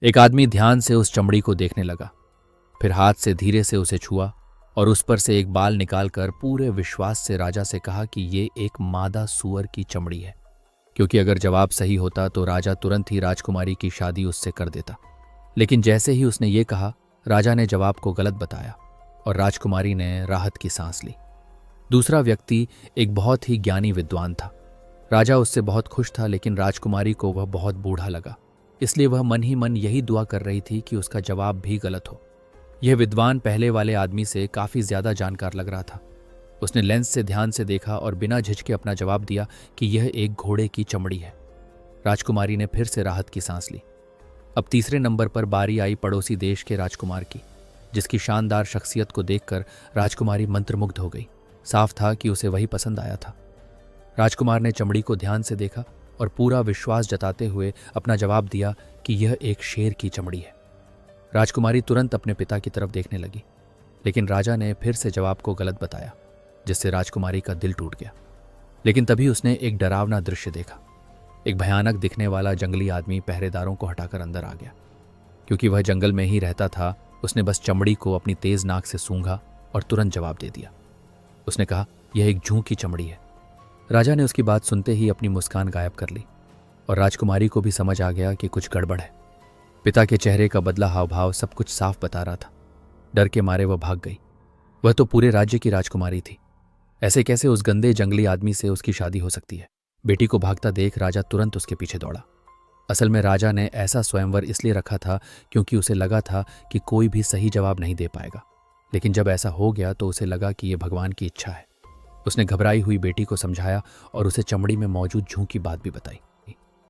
एक आदमी ध्यान से उस चमड़ी को देखने लगा, फिर हाथ से धीरे से उसे छुआ और उस पर से एक बाल निकालकर पूरे विश्वास से राजा से कहा कि ये एक मादा सूअर की चमड़ी है, क्योंकि अगर जवाब सही होता तो राजा तुरंत ही राजकुमारी की शादी उससे कर देता। लेकिन जैसे ही उसने ये कहा, राजा ने जवाब को गलत बताया और राजकुमारी ने राहत की सांस ली। दूसरा व्यक्ति एक बहुत ही ज्ञानी विद्वान था। राजा उससे बहुत खुश था, लेकिन राजकुमारी को वह बहुत बूढ़ा लगा, इसलिए वह मन ही मन यही दुआ कर रही थी कि उसका जवाब भी गलत हो। यह विद्वान पहले वाले आदमी से काफी ज्यादा जानकार लग रहा था। उसने लेंस से ध्यान से देखा और बिना झिझके अपना जवाब दिया कि यह एक घोड़े की चमड़ी है। राजकुमारी ने फिर से राहत की सांस ली। अब तीसरे नंबर पर बारी आई पड़ोसी देश के राजकुमार की, जिसकी शानदार शख्सियत को देखकर राजकुमारी मंत्रमुग्ध हो गई। साफ था कि उसे वही पसंद आया था। राजकुमार ने चमड़ी को ध्यान से देखा और पूरा विश्वास जताते हुए अपना जवाब दिया कि यह एक शेर की चमड़ी है। राजकुमारी तुरंत अपने पिता की तरफ देखने लगी, लेकिन राजा ने फिर से जवाब को गलत बताया, जिससे राजकुमारी का दिल टूट गया। लेकिन तभी उसने एक डरावना दृश्य देखा। एक भयानक दिखने वाला जंगली आदमी पहरेदारों को हटाकर अंदर आ गया। क्योंकि वह जंगल में ही रहता था, उसने बस चमड़ी को अपनी तेज नाक से सूंघा और तुरंत जवाब दे दिया। उसने कहा, यह एक जूं की चमड़ी है। राजा ने उसकी बात सुनते ही अपनी मुस्कान गायब कर ली और राजकुमारी को भी समझ आ गया कि कुछ गड़बड़ है। पिता के चेहरे का बदला हाव भाव सब कुछ साफ बता रहा था। डर के मारे वह भाग गई। वह तो पूरे राज्य की राजकुमारी थी। ऐसे कैसे उस गंदे जंगली आदमी से उसकी शादी हो सकती है? बेटी को भागता देख राजा तुरंत उसके पीछे दौड़ा। असल में राजा ने ऐसा स्वयंवर इसलिए रखा था क्योंकि उसे लगा था कि कोई भी सही जवाब नहीं दे पाएगा। लेकिन जब ऐसा हो गया तो उसे लगा कि यह भगवान की इच्छा है। उसने घबराई हुई बेटी को समझाया और उसे चमड़ी में मौजूद जूं की बात भी बताई।